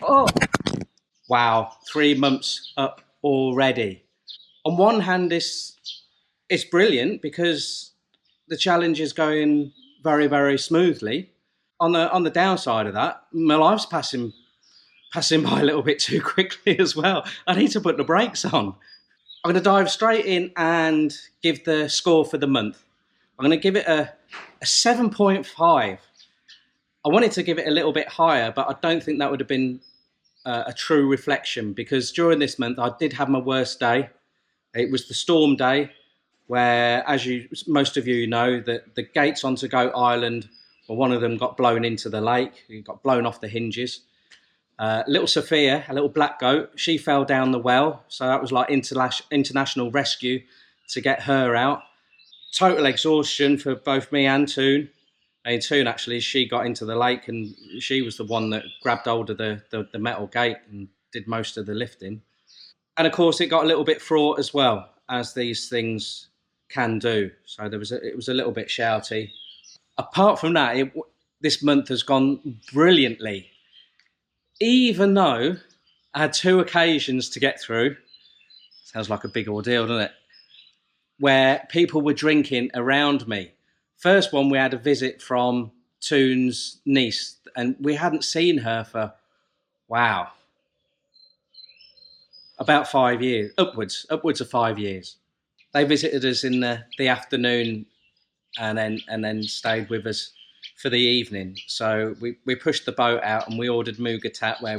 up. Wow, 3 months up already. On one hand, it's brilliant because the challenge is going very, very smoothly. On the downside of that, my life's passing by a little bit too quickly as well. I need to put the brakes on. I'm going to dive straight in and give the score for the month. I'm going to give it a 7.5. I wanted to give it a little bit higher, but I don't think that would have been a true reflection, because during this month I did have my worst day. It was the storm day, where, as most of you know, that the gates onto Goat Island, well, one of them got blown into the lake. It got blown off the hinges. Little Sophia, a little black goat, she fell down the well, so that was like international rescue to get her out. Total exhaustion for both me and Tuna. And Tuna, actually, she got into the lake, and she was the one that grabbed hold of the metal gate and did most of the lifting. And of course, it got a little bit fraught as well, as these things can do. So it was a little bit shouty. Apart from that, this month has gone brilliantly. Even though I had 2 occasions to get through, sounds like a big ordeal, doesn't it? Where people were drinking around me. First one, we had a visit from Tuna's niece, and we hadn't seen her for, wow, about 5 years, upwards of 5 years. They visited us in the afternoon and then stayed with us for the evening. So we pushed the boat out and we ordered mugatat, where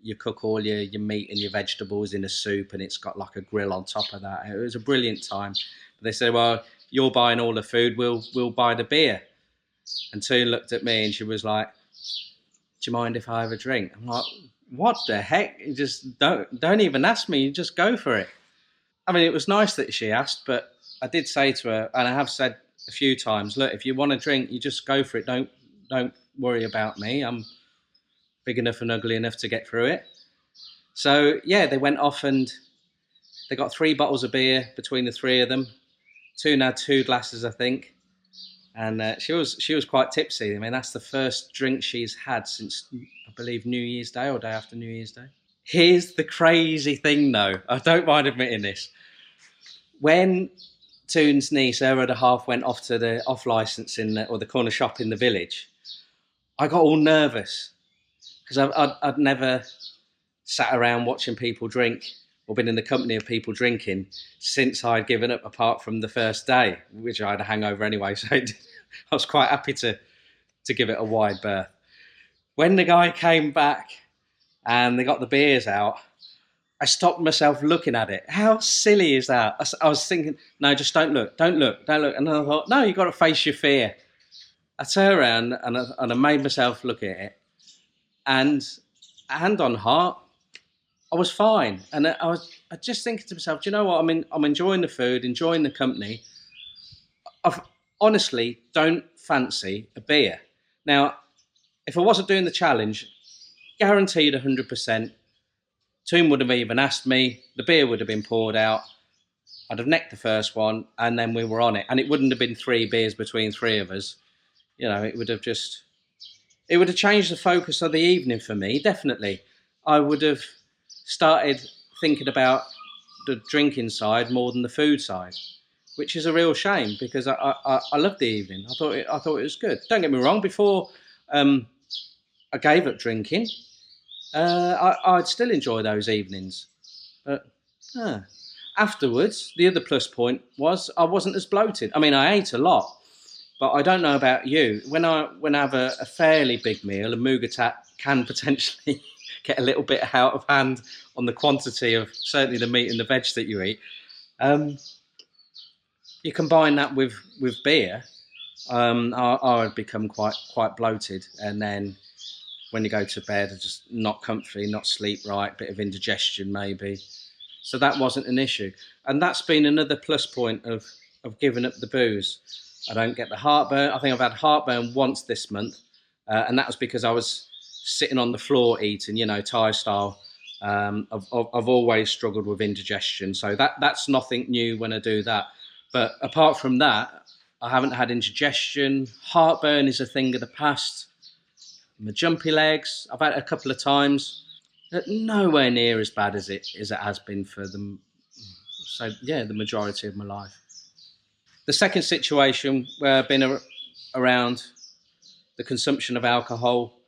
you cook all your meat and your vegetables in a soup, and it's got like a grill on top of that. It was a brilliant time. But they said, well, you're buying all the food, we'll buy the beer. And Tuna looked at me and she was like, do you mind if I have a drink? I'm like, what the heck? You just don't even ask me, you just go for it. I mean, it was nice that she asked, but I did say to her, and I have said a few times, look, if you want a drink, you just go for it. Don't worry about me. I'm big enough and ugly enough to get through it. So yeah, they went off and they got 3 bottles of beer between the 3 of them. Tuna had 2 glasses, I think, and she was quite tipsy. I mean, that's the first drink she's had since, I believe, New Year's Day or day after New Year's Day. Here's the crazy thing, though. I don't mind admitting this. When Tuna's niece, her other half, went off to the off licence or the corner shop in the village, I got all nervous because I'd never sat around watching people drink or been in the company of people drinking since I'd given up, apart from the first day, which I had a hangover anyway. So I was quite happy to give it a wide berth. When the guy came back and they got the beers out, I stopped myself looking at it. How silly is that? I was thinking, no, just don't look. And I thought, no, you've got to face your fear. I turned around and I made myself look at it. And hand on heart, I was fine. And I was just thinking to myself, do you know what? I'm enjoying the food, enjoying the company. I honestly don't fancy a beer. Now, if I wasn't doing the challenge, guaranteed 100%, Tuna would have even asked me, the beer would have been poured out, I'd have necked the first one, and then we were on it. And it wouldn't have been 3 beers between 3 of us. You know, it would have changed the focus of the evening for me, definitely. I would have started thinking about the drinking side more than the food side, which is a real shame, because I loved the evening. I thought it was good. Don't get me wrong, before I gave up drinking, I'd still enjoy those evenings. But afterwards, the other plus point was I wasn't as bloated. I mean, I ate a lot, but I don't know about you. When I have a fairly big meal, a mugatat can potentially get a little bit out of hand on the quantity of certainly the meat and the veg that you eat. You combine that with beer, I would become quite bloated, and then when you go to bed, just not comfy, not sleep right, bit of indigestion maybe. So that wasn't an issue. And that's been another plus point of giving up the booze. I don't get the heartburn. I think I've had heartburn once this month, and that was because I was sitting on the floor eating, Thai style. I've always struggled with indigestion, so that's nothing new when I do that. But apart from that, I haven't had indigestion. Heartburn is a thing of the past. my jumpy legs. I've had it a couple of times. Nowhere near as bad as it has been for them. So yeah, the majority of my life. The second situation where I've been around the consumption of alcohol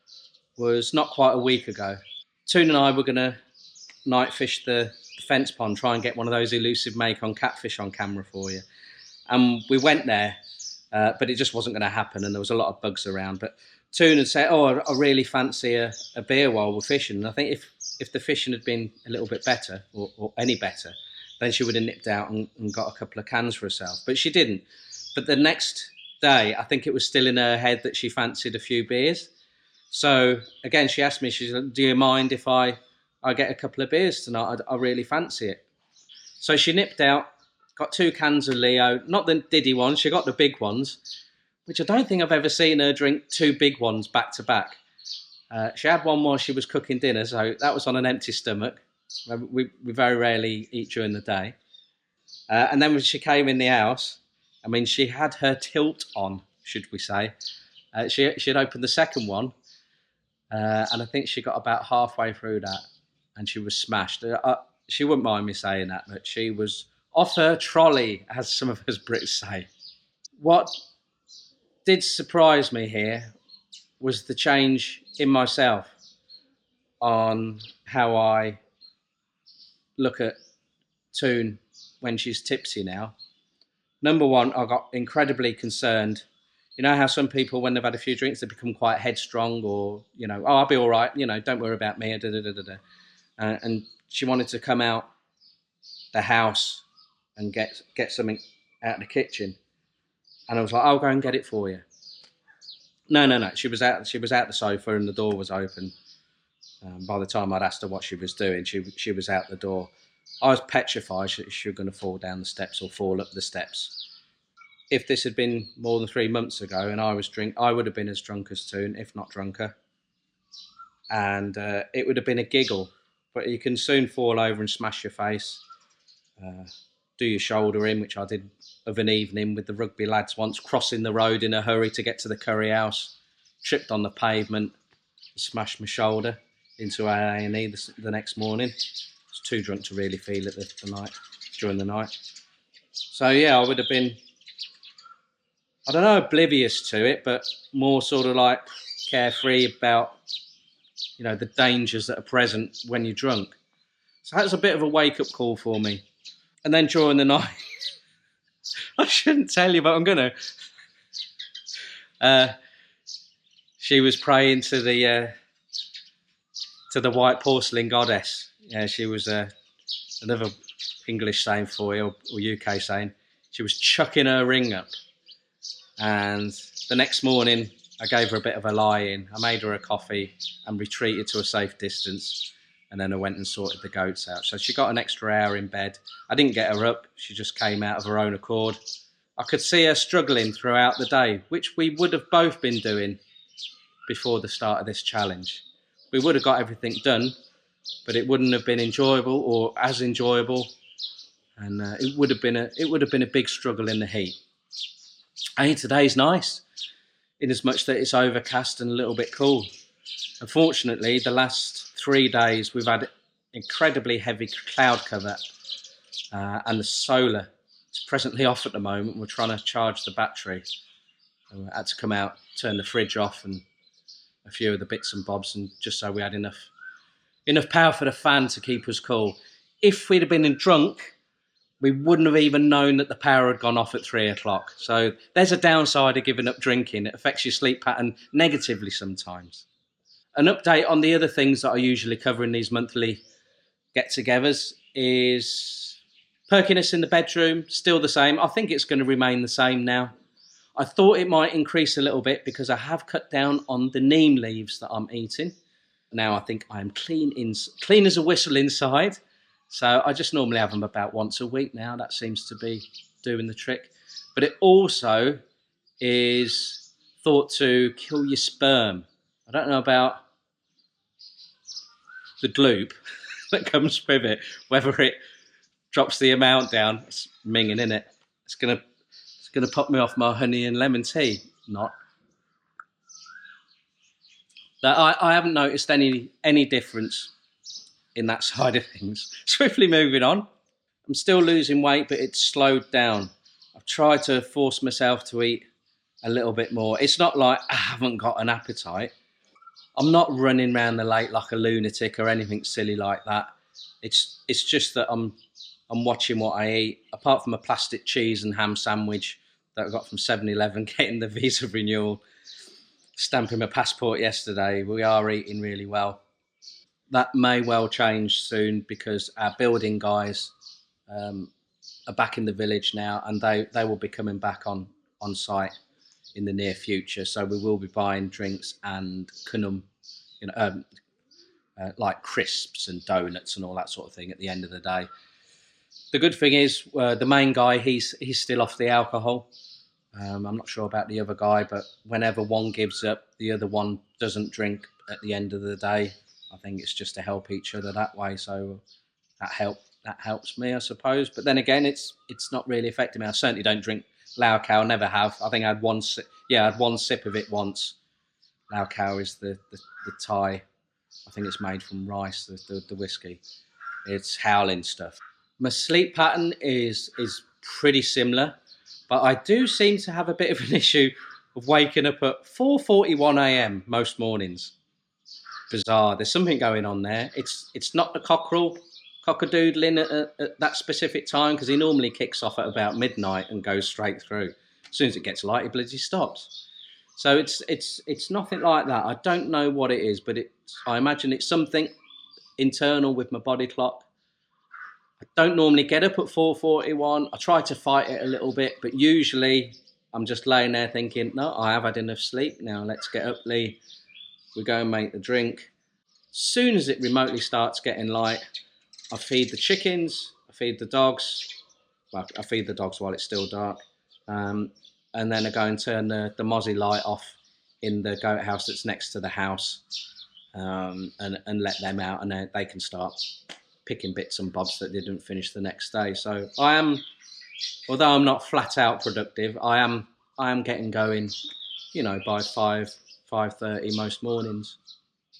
was not quite a week ago. Tuna and I were going to night fish the fence pond, try and get one of those elusive Macon catfish on camera for you. And we went there, but it just wasn't going to happen, and there was a lot of bugs around. But Tuna had said, "Oh, I really fancy a beer while we're fishing." And I think if the fishing had been a little bit better, or any better, then she would have nipped out and got a couple of cans for herself. But she didn't. But the next day, I think it was still in her head that she fancied a few beers. So again, she asked me, she said, "Do you mind if I get a couple of beers tonight? I really fancy it." So she nipped out, got 2 cans of Leo, not the Diddy ones, she got the big ones, which I don't think I've ever seen her drink 2 big ones back to back. She had one while she was cooking dinner, so that was on an empty stomach. We very rarely eat during the day. And then when she came in the house, I mean, she had her tilt on, should we say. She had opened the second one, and I think she got about halfway through that, and she was smashed. She wouldn't mind me saying that, but she was off her trolley, as some of us Brits say. What did surprise me here was the change in myself on how I look at Toon when she's tipsy now. Number one, I got incredibly concerned. You know how some people, when they've had a few drinks, they become quite headstrong, or, oh, I'll be all right, don't worry about me, and she wanted to come out the house and get something out of the kitchen. And I was like, "I'll go and get it for you." No. She was out the sofa and the door was open. By the time I'd asked her what she was doing, she was out the door. I was petrified she was going to fall down the steps or fall up the steps. If this had been more than 3 months ago and I would have been as drunk as Toon, if not drunker. And it would have been a giggle. But you can soon fall over and smash your face. Do your shoulder in, which I did of an evening with the rugby lads once, crossing the road in a hurry to get to the curry house, tripped on the pavement, smashed my shoulder into A&E the next morning. I was too drunk to really feel it during the night. So yeah, I would have been, I don't know, oblivious to it, but more sort of like carefree about, the dangers that are present when you're drunk. So that was a bit of a wake-up call for me. And then during the night, I shouldn't tell you, but I'm going to. She was praying to the white porcelain goddess. Yeah, she was another English saying for you, or UK saying. She was chucking her ring up. And the next morning, I gave her a bit of a lie-in. I made her a coffee and retreated to a safe distance. And then I went and sorted the goats out. So she got an extra hour in bed. I didn't get her up. She just came out of her own accord. I could see her struggling throughout the day, which we would have both been doing before the start of this challenge. We would have got everything done, but it wouldn't have been enjoyable or as enjoyable. And it would have been a big struggle in the heat. Hey, today's nice, in as much that it's overcast and a little bit cool. Unfortunately, the last 3 days we've had incredibly heavy cloud cover, and the solar is presently off at the moment. We're trying to charge the battery. So I had to come out, turn the fridge off and a few of the bits and bobs, and just so we had enough power for the fan to keep us cool. If we'd have been drunk, we wouldn't have even known that the power had gone off at 3 o'clock. So there's a downside of giving up drinking. It affects your sleep pattern negatively sometimes. An update on the other things that I usually cover in these monthly get-togethers is perkiness in the bedroom, still the same. I think it's going to remain the same now. I thought it might increase a little bit because I have cut down on the neem leaves that I'm eating. Now I think I am clean as a whistle inside. So I just normally have them about once a week now. That seems to be doing the trick. But it also is thought to kill your sperm. I don't know about the gloop that comes with it, whether it drops the amount down. It's minging, isn't it? It's gonna pop me off my honey and lemon tea. Not. That I haven't noticed any difference in that side of things. Swiftly moving on. I'm still losing weight, but it's slowed down. I've tried to force myself to eat a little bit more. It's not like I haven't got an appetite. I'm not running around the lake like a lunatic or anything silly like that. It's just that I'm watching what I eat. Apart from a plastic cheese and ham sandwich that I got from 7-Eleven, getting the visa renewal, stamping my passport yesterday, we are eating really well. That may well change soon because our building guys are back in the village now, and they will be coming back on site in the near future. So we will be buying drinks and kunum, you know, like crisps and donuts and all that sort of thing at the end of the day. The good thing is the main guy, he's still off the alcohol. I'm not sure about the other guy, but whenever one gives up, the other one doesn't drink at the end of the day. I think it's just to help each other that way. So that helps me, I suppose. But then again, it's not really affecting me. I certainly don't drink Lao Khao, never have. I think I had one sip. Yeah, I had one sip of it once. Lao Khao is the Thai. I think it's made from rice, the whiskey. It's howling stuff. My sleep pattern is pretty similar, but I do seem to have a bit of an issue of waking up at 4:41 a.m. most mornings. Bizarre. There's something going on there. It's not the cockadoodling at that specific time, because he normally kicks off at about midnight and goes straight through. As soon as it gets light, he bloody stops. So it's nothing like that. I don't know what it is, but I imagine it's something internal with my body clock. I don't normally get up at 4:41. I try to fight it a little bit, but usually I'm just laying there thinking, no, I have had enough sleep. Now let's get up, Lee. We go and make the drink. As soon as it remotely starts getting light, I feed the chickens, I feed the dogs. Well, I feed the dogs while it's still dark. And then I go and turn the mozzie light off in the goat house that's next to the house, and let them out, and they can start picking bits and bobs that they didn't finish the next day. So I am, although I'm not flat out productive, I am getting going, by 5:30 most mornings.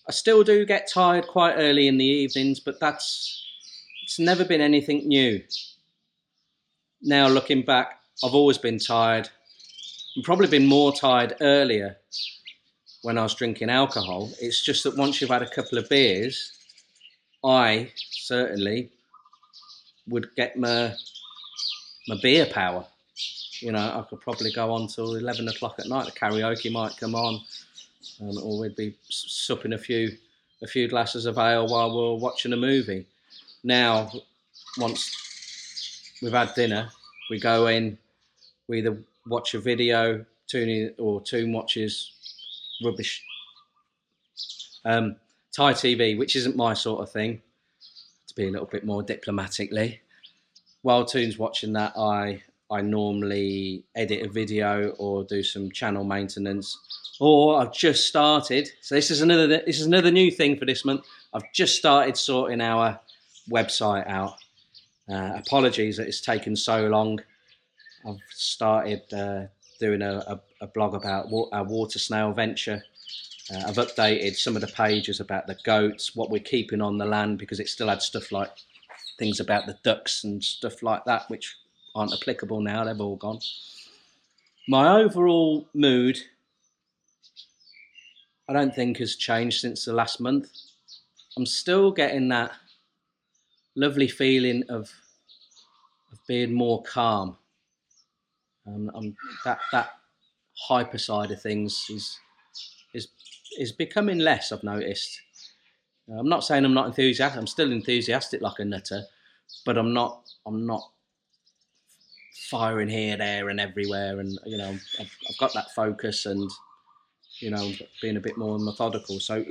I still do get tired quite early in the evenings, but it's never been anything new. Now looking back, I've always been tired. I've probably been more tired earlier when I was drinking alcohol. It's just that once you've had a couple of beers, I certainly would get my beer power. I could probably go on till 11 o'clock at night. The karaoke might come on, or we'd be supping a few glasses of ale while we're watching a movie. Now, once we've had dinner, we go in, we either watch a video, Tuna watches rubbish Thai TV, which isn't my sort of thing, to be a little bit more diplomatically. While Toon's watching that, I normally edit a video or do some channel maintenance. Or I've just started, so this is another new thing for this month. I've just started sorting our website out. Apologies that it's taken so long. I've started doing a blog about our water snail venture. I've updated some of the pages about the goats, what we're keeping on the land, because it still had stuff like things about the ducks and stuff like that, which aren't applicable now. They've all gone. My overall mood, I don't think has changed since the last month. I'm still getting that lovely feeling of being more calm. That hyper side of things is becoming less, I've noticed. I'm not saying I'm not enthusiastic. I'm still enthusiastic like a nutter, but I'm not firing here, there, and everywhere. And I've got that focus, and being a bit more methodical. So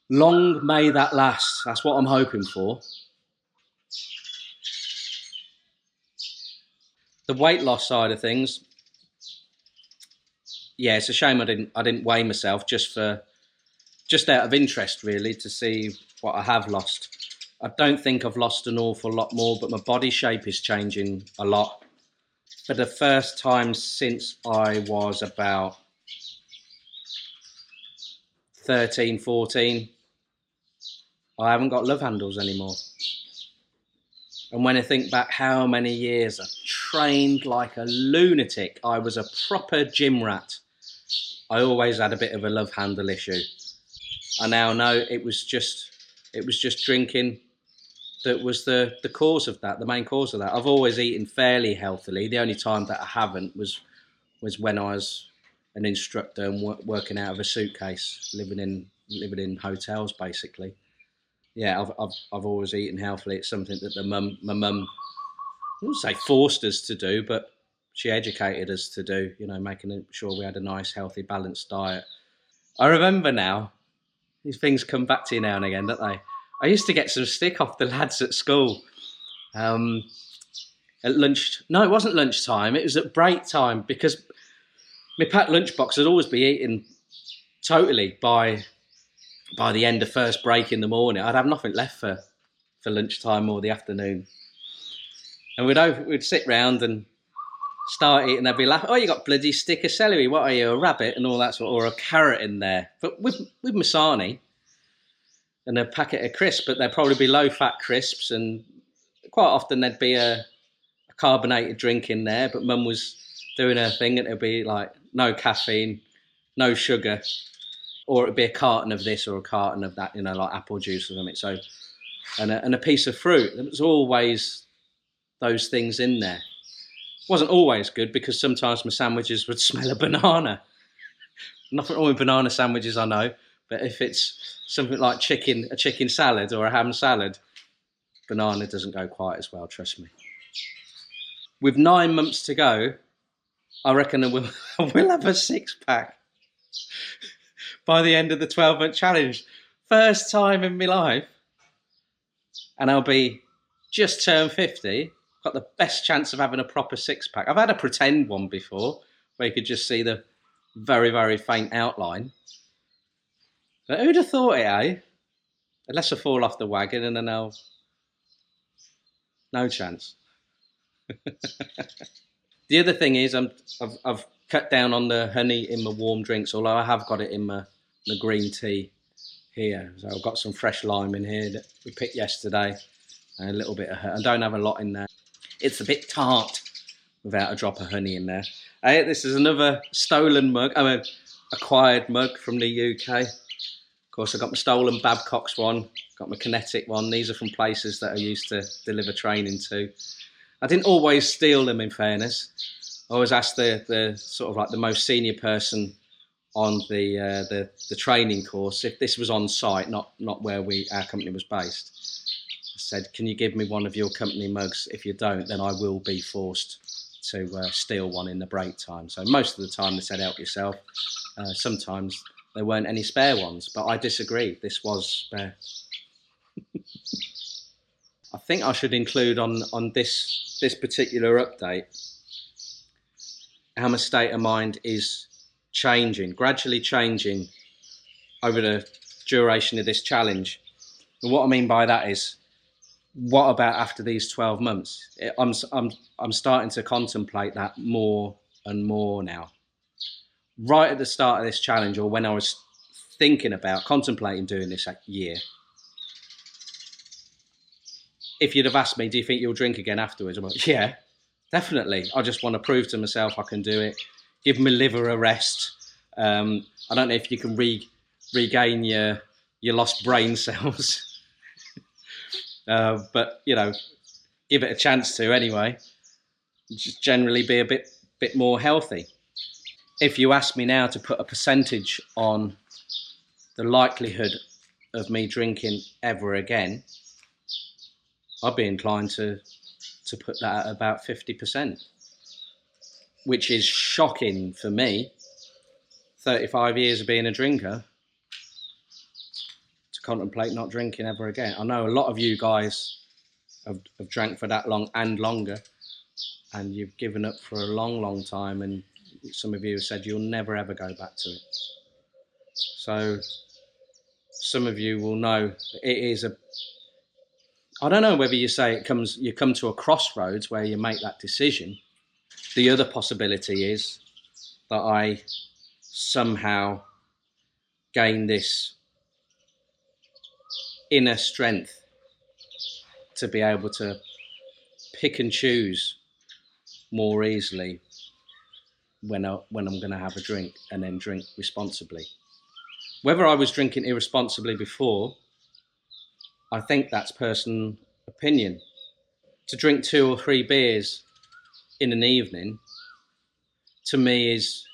long may that last. That's what I'm hoping for. The weight loss side of things, yeah, it's a shame I didn't weigh myself just out of interest, really, to see what I have lost. I don't think I've lost an awful lot more, but my body shape is changing a lot. For the first time since I was about 13, 14, I haven't got love handles anymore. And when I think back how many years I trained like a lunatic, I was a proper gym rat. I always had a bit of a love handle issue. I now know it was just drinking that was the cause of that, the main cause of that. I've always eaten fairly healthily. The only time that I haven't was when I was an instructor and working out of a suitcase, living in hotels basically. Yeah, I've always eaten healthily. It's something that my mum, I wouldn't say forced us to do, but she educated us to do. You know, making sure we had a nice, healthy, balanced diet. I remember now. These things come back to you now and again, don't they? I used to get some stick off the lads at school. At lunch, no, it wasn't lunchtime. It was at break time because my packed lunchbox would always be eaten totally by the end of first break in the morning. I'd have nothing left for lunchtime or the afternoon. And we'd sit round and start eating. They'd be laughing. Oh, you got bloody stick of celery. What are you, a rabbit and all that sort, or a carrot in there? But with Masani and a packet of crisps, but they'd probably be low-fat crisps, and quite often there'd be a carbonated drink in there. But Mum was doing her thing, and it'd be like no caffeine, no sugar, or it'd be a carton of this or a carton of that, you know, like apple juice or something. So, and a piece of fruit. There was always those things in there. It wasn't always good because sometimes my sandwiches would smell of banana. Nothing wrong with banana sandwiches, I know, but if it's something like a chicken salad or a ham salad, banana doesn't go quite as well, trust me. With 9 months to go, I reckon we'll have a six-pack by the end of the 12-month challenge. First time in my life. And I'll be just turned 50. Got the best chance of having a proper six-pack. I've had a pretend one before, where you could just see the very, very faint outline. But who'd have thought it, eh? Unless I fall off the wagon and then I'll... No chance. The other thing is I've cut down on the honey in my warm drinks, although I have got it in my green tea here. So I've got some fresh lime in here that we picked yesterday and a little bit of honey. I don't have a lot in there. It's a bit tart without a drop of honey in there. This is another stolen mug, acquired mug from the UK. Of course, I got my stolen Babcock's one, got my Kinetic one. These are from places that I used to deliver training to. I didn't always steal them, in fairness. I always asked the sort of like the most senior person on the training course if this was on site, not where our company was based. I said, "Can you give me one of your company mugs? If you don't, then I will be forced to steal one in the break time." So most of the time they said, "Help yourself." Sometimes there weren't any spare ones, but I disagree. This was spare. I think I should include on this particular update how my state of mind is gradually changing over the duration of this challenge. And what I mean by that is, what about after these 12 months? I'm starting to contemplate that more and more now. Right at the start of this challenge, or when I was contemplating doing this year, if you'd have asked me, do you think you'll drink again afterwards? I'm like, yeah, definitely. I just want to prove to myself I can do it. Give my liver a rest. I don't know if you can regain your lost brain cells. But, you know, give it a chance to anyway. Just generally be a bit more healthy. If you ask me now to put a percentage on the likelihood of me drinking ever again, I'd be inclined to put that at about 50%, which is shocking for me, 35 years of being a drinker, to contemplate not drinking ever again. I know a lot of you guys have drank for that long and longer, and you've given up for a long, long time, and some of you have said you'll never ever go back to it. So some of you will know it is I don't know whether you say you come to a crossroads where you make that decision. The other possibility is that I somehow gain this inner strength to be able to pick and choose more easily when I'm going to have a drink, and then drink responsibly. Whether I was drinking irresponsibly before, I think that's personal opinion. To drink 2 or 3 beers in an evening, to me, is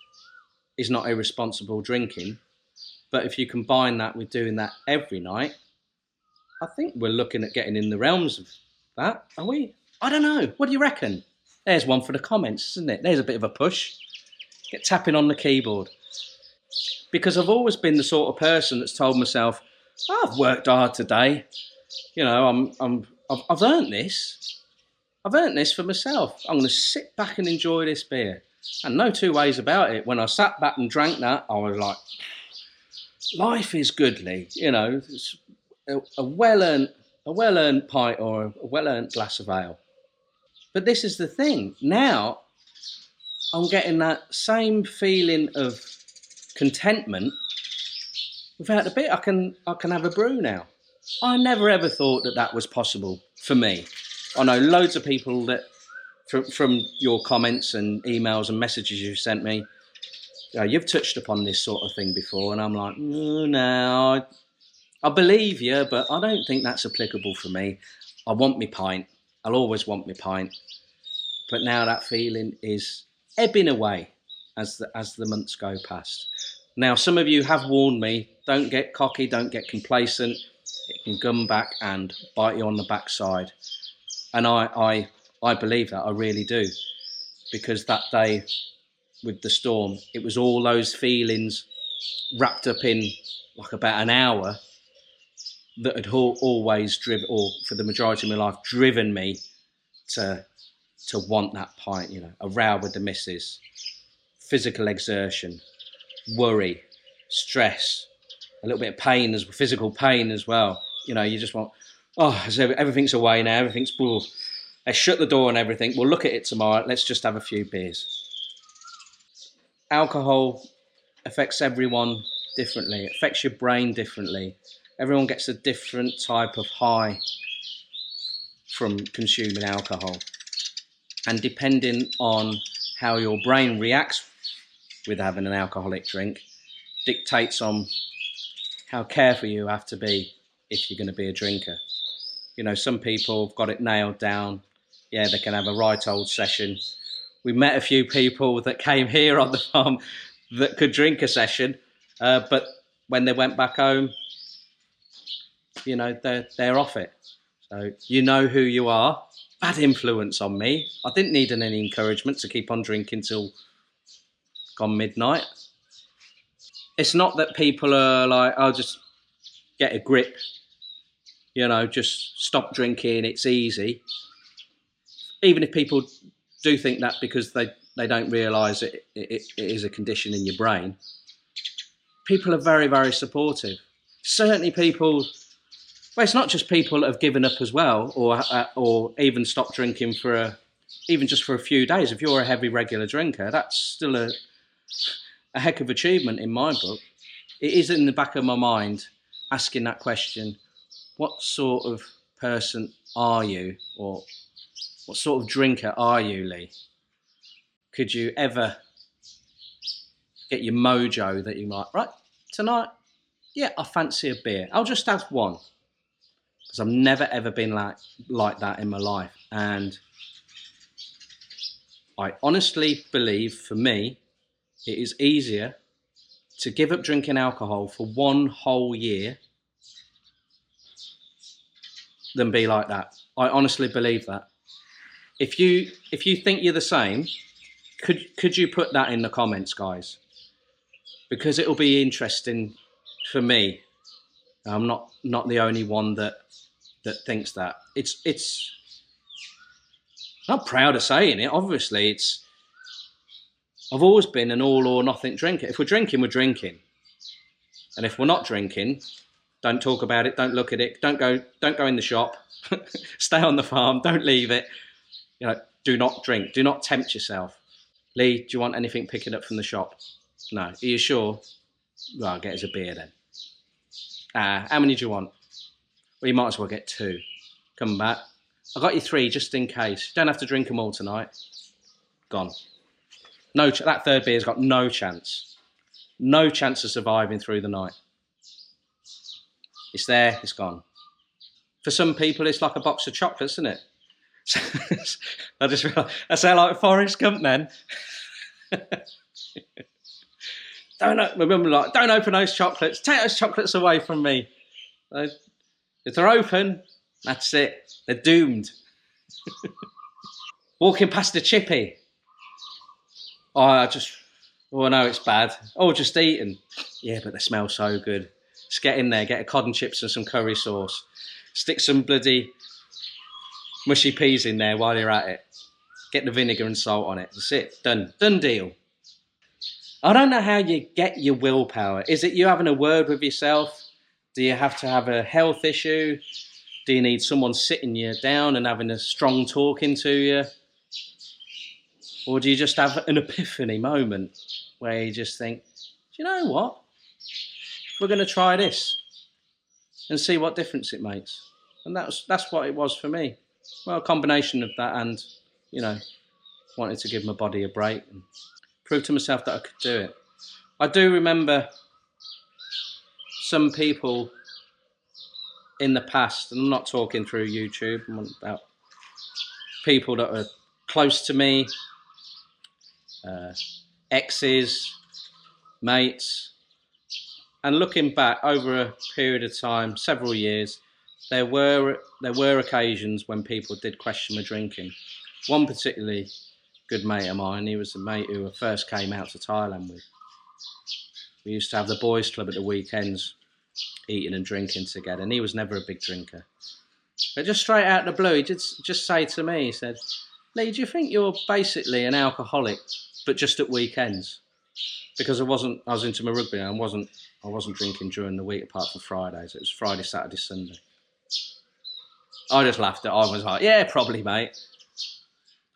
not irresponsible drinking. But if you combine that with doing that every night, I think we're looking at getting in the realms of that, are we? I don't know. What do you reckon? There's one for the comments, isn't it? There's a bit of a push. Get tapping on the keyboard. Because I've always been the sort of person that's told myself, I've worked hard today. You know, I've earned this. I've earned this for myself. I'm going to sit back and enjoy this beer. And no two ways about it. When I sat back and drank that, I was like, life is goodly. You know, it's a well-earned pint or a well-earned glass of ale. But this is the thing. Now, I'm getting that same feeling of contentment without the beer. I can have a brew now. I never ever thought that was possible for me. I know loads of people that, from your comments and emails and messages you've sent me, you've touched upon this sort of thing before, and I'm like, no, I believe you, but I don't think that's applicable for me. I want me pint. I'll always want me pint. But now that feeling is ebbing away as the months go past. Now, some of you have warned me, don't get cocky, don't get complacent. It can come back and bite you on the backside. And I believe that, I really do. Because that day with the storm, it was all those feelings wrapped up in like about an hour that had always driven, or for the majority of my life, driven me to want that pint, you know, a row with the missus, physical exertion, worry, stress, a little bit of pain, physical pain as well. You know, you just want, everything's away now, everything's, let's shut the door and everything. We'll look at it tomorrow. Let's just have a few beers. Alcohol affects everyone differently. It affects your brain differently. Everyone gets a different type of high from consuming alcohol. And depending on how your brain reacts with having an alcoholic drink, dictates on how careful you have to be if you're going to be a drinker. You know, some people have got it nailed down. Yeah, they can have a right old session. We met a few people that came here on the farm that could drink a session, but when they went back home, you know, they're off it. So you know who you are. Bad influence on me. I didn't need any encouragement to keep on drinking till gone midnight. It's not that people are like, I'll just get a grip, you know, just stop drinking, it's easy. Even if people do think that, because they don't realise it is a condition in your brain, people are very, very supportive. Certainly people, well, it's not just people that have given up as well, or even stopped drinking even just for a few days. If you're a heavy regular drinker, that's still a heck of achievement in my book. It is in the back of my mind asking that question, what sort of person are you, or what sort of drinker are you, Lee? Could you ever get your mojo that you might, right, tonight, yeah, I fancy a beer. I'll just have one. Because I've never ever been like that in my life. And I honestly believe, for me, it is easier to give up drinking alcohol for one whole year than be like that. I honestly believe that. If you think you're the same, could you put that in the comments, guys? Because it'll be interesting for me. I'm not the only one that thinks that. It's not proud of saying it. Obviously, I've always been an all or nothing drinker. If we're drinking, we're drinking, and if we're not drinking, don't talk about it. Don't look at it. Don't go in the shop. Stay on the farm. Don't leave it. You know, do not drink. Do not tempt yourself. Lee, do you want anything picking up from the shop? No. Are you sure? Well, I'll get us a beer then. How many do you want? Well, you might as well get 2. Come back. I got you 3 just in case. You don't have to drink them all tonight. Gone. No, that third beer's got no chance. No chance of surviving through the night. It's there, it's gone. For some people, it's like a box of chocolates, isn't it? I just realised, I sound like Forrest Gump then. Don't open those chocolates. Take those chocolates away from me. If they're open, that's it. They're doomed. Walking past a chippy. Oh no, it's bad. Oh, just eaten. Yeah, but they smell so good. Just get in there, get a cod and chips and some curry sauce. Stick some bloody mushy peas in there while you're at it. Get the vinegar and salt on it. That's it. Done. Done deal. I don't know how you get your willpower. Is it you having a word with yourself? Do you have to have a health issue? Do you need someone sitting you down and having a strong talking to you? Or do you just have an epiphany moment where you just think, do you know what? We're going to try this and see what difference it makes. And that's what it was for me. Well, a combination of that and, wanted to give my body a break and prove to myself that I could do it. I do remember some people in the past, and I'm not talking through YouTube, I'm about people that are close to me, exes, mates, and looking back over a period of time, several years, there were occasions when people did question my drinking. One particularly good mate of mine, he was the mate who I first came out to Thailand with. We used to have the boys club at the weekends, eating and drinking together, and he was never a big drinker. But just straight out of the blue, he did just say to me, he said, "Lee, do you think you're basically an alcoholic, but just at weekends?" Because I was into my rugby and I wasn't drinking during the week apart from Fridays. It was Friday, Saturday, Sunday. I just laughed at it. I was like, yeah, probably, mate.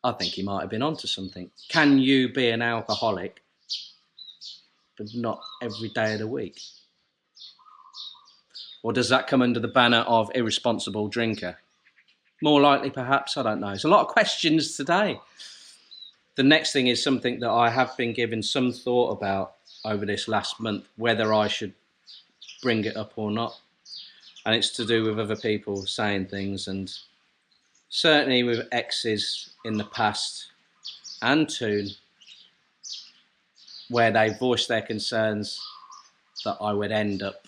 I think he might have been onto something. Can you be an alcoholic, but not every day of the week? Or does that come under the banner of irresponsible drinker? More likely, perhaps, I don't know. There's a lot of questions today. The next thing is something that I have been given some thought about over this last month, whether I should bring it up or not. And it's to do with other people saying things, and certainly with exes in the past and Tuna, where they voiced their concerns that I would end up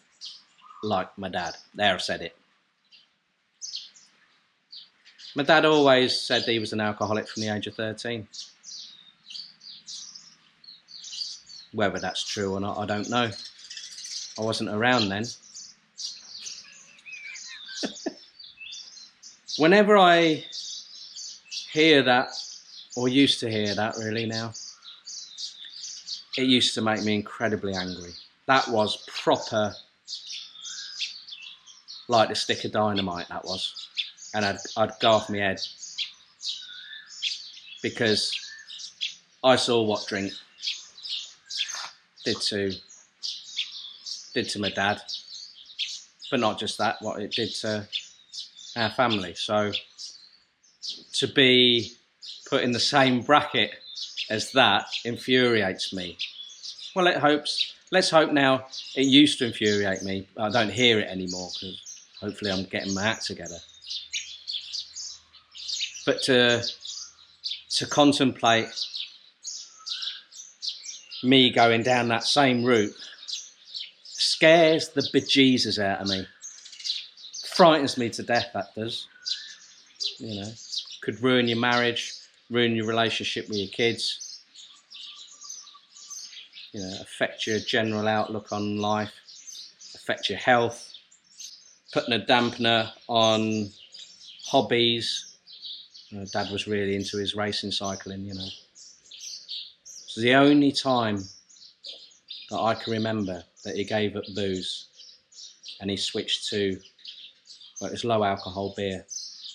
like my dad. There, I said it. My dad always said he was an alcoholic from the age of 13. Whether that's true or not, I don't know. I wasn't around then. Whenever I hear that, or used to hear that really now, it used to make me incredibly angry. That was proper, like the stick of dynamite, that was. And I'd go off my head. Because I saw what drink did to my dad. But not just that, what it did to our family. So to be put in the same bracket as that infuriates me. Well, let's hope now. It used to infuriate me. I don't hear it anymore because hopefully I'm getting my act together. But to contemplate me going down that same route scares the bejesus out of me. Frightens me to death, that does. Could ruin your marriage, ruin your relationship with your kids, affect your general outlook on life, affect your health, putting a dampener on hobbies. Dad was really into his racing cycling, It's the only time that I can remember that he gave up booze and he switched to, it was low alcohol beer,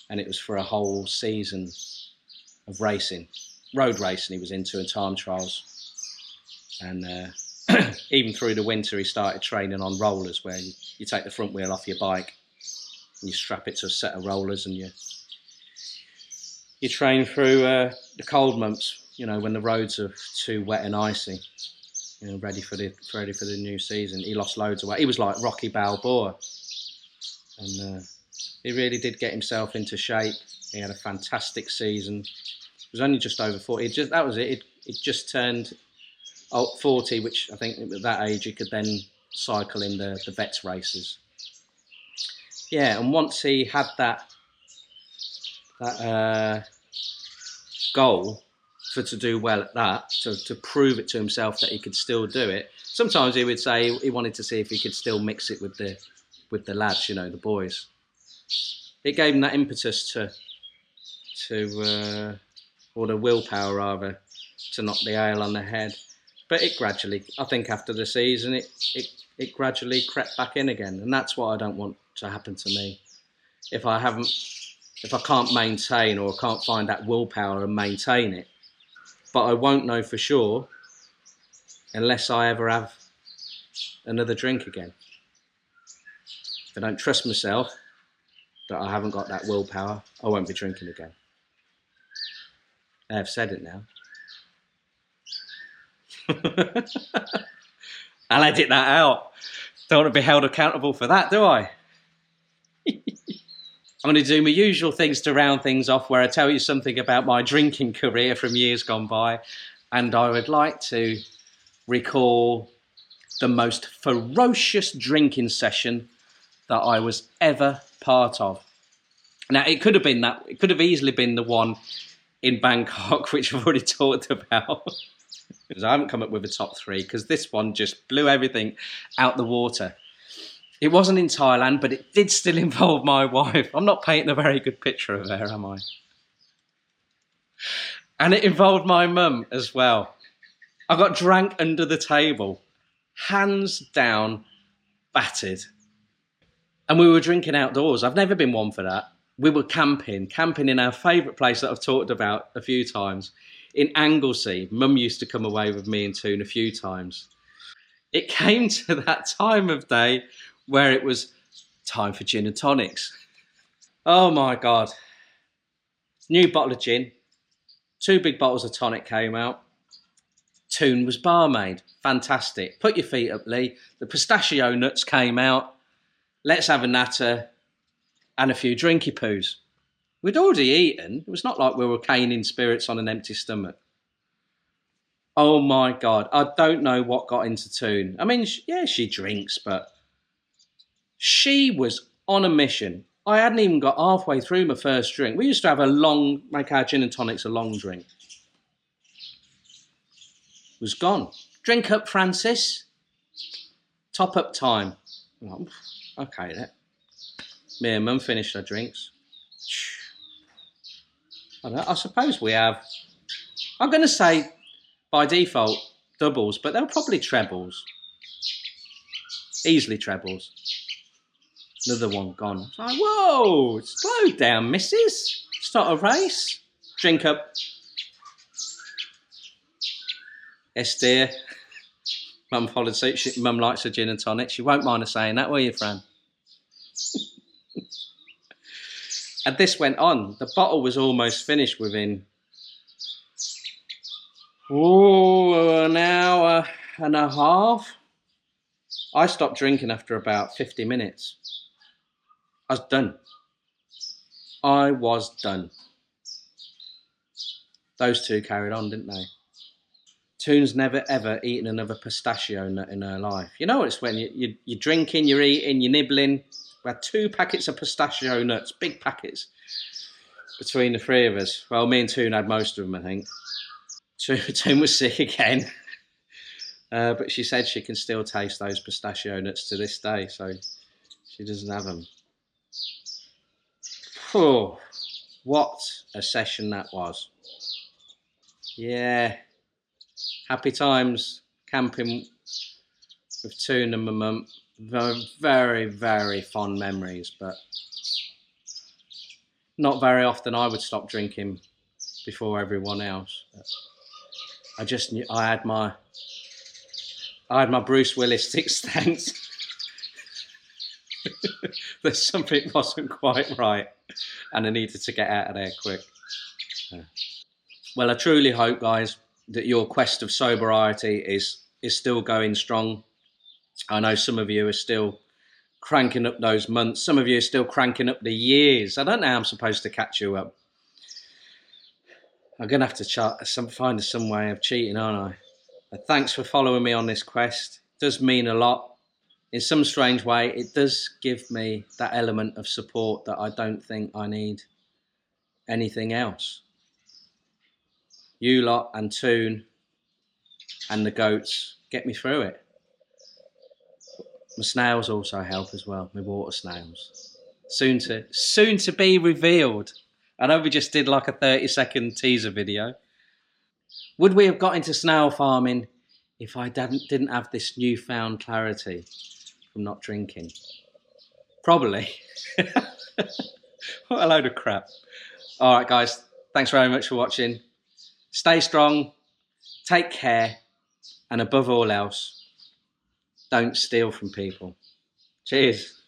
and it was for a whole season of racing, road racing he was into, and time trials. And Even through the winter, he started training on rollers, where you take the front wheel off your bike and you strap it to a set of rollers, and you train through the cold months. You know, when the roads are too wet and icy. You know, ready for the new season. He lost loads of weight. He was like Rocky Balboa, and he really did get himself into shape. He had a fantastic season. He was only just over 40. That was it. It just turned 40, which I think at that age he could then cycle in the vets races. Yeah, and once he had that goal to do well at that, to prove it to himself that he could still do it. Sometimes he would say he wanted to see if he could still mix it with the lads, you know, the boys. It gave him that impetus or the willpower rather, to knock the ale on the head. But it gradually, I think after the season, it gradually crept back in again, and that's what I don't want to happen to me. If I can't maintain, or can't find that willpower and maintain it, but I won't know for sure unless I ever have another drink again. If I don't trust myself that I haven't got that willpower, I won't be drinking again. I've said it now. I'll edit that out. Don't want to be held accountable for that, do I? I'm going to do my usual things to round things off, where I tell you something about my drinking career from years gone by, and I would like to recall the most ferocious drinking session that I was ever part of. Now, it could have easily been the one in Bangkok, which I've already talked about. I haven't come up with a top 3, because this one just blew everything out the water. It wasn't in Thailand, but it did still involve my wife. I'm not painting a very good picture of her, am I? And it involved my mum as well. I got drank under the table, hands down, battered. And we were drinking outdoors. I've never been one for that. We were camping in our favourite place that I've talked about a few times, in Anglesey. Mum used to come away with me and Tuna a few times. It came to that time of day where it was time for gin and tonics. Oh my God. New bottle of gin, 2 big bottles of tonic came out. Tune was barmaid. Fantastic. Put your feet up, Lee. The pistachio nuts came out. Let's have a natter and a few drinky poos. We'd already eaten. It was not like we were caning spirits on an empty stomach. Oh my God. I don't know what got into Tune. I mean, yeah, she drinks, but she was on a mission. I hadn't even got halfway through my first drink. We used to make our gin and tonics a long drink. It was gone. Drink up, Francis. Top up time. Oh, okay, then. Me and Mum finished our drinks. I suppose we have, I'm going to say by default doubles, but they're probably trebles. Easily trebles. Another one gone. It's like, whoa, slow down, missus. It's not a race. Drink up. Yes, dear. Mum followed suit. Mum likes a gin and tonic. She won't mind us saying that, will you, Fran? And this went on. The bottle was almost finished within an hour and a half. I stopped drinking after about 50 minutes. I was done. I was done. Those two carried on, didn't they? Toon's never ever eaten another pistachio nut in her life. You know, it's when you're drinking, you're eating, you're nibbling. We had 2 packets of pistachio nuts, big packets, between the 3 of us. Well, me and Toon had most of them, I think. Toon was sick again. But she said she can still taste those pistachio nuts to this day, so she doesn't have them. Oh, what a session that was. Yeah. Happy times camping with Tuna and my mum. Very, very, very fond memories, but not very often I would stop drinking before everyone else. But I just knew I I had my Bruce Willis sixth sense. That something wasn't quite right and I needed to get out of there quick. Yeah. Well, I truly hope, guys, that your quest of sobriety is still going strong. I know some of you are still cranking up those months. Some of you are still cranking up the years. I don't know how I'm supposed to catch you up. I'm going to have to find some way of cheating, aren't I? But thanks for following me on this quest. It does mean a lot. In some strange way, it does give me that element of support that I don't think I need anything else. You lot and Tuna and the goats get me through it. My snails also help as well, my water snails. Soon to be revealed. I know we just did like a 30-second teaser video. Would we have got into snail farming if I didn't have this newfound clarity from not drinking? Probably. What a load of crap. All right, guys. Thanks very much for watching. Stay strong, take care, and above all else, don't steal from people. Cheers.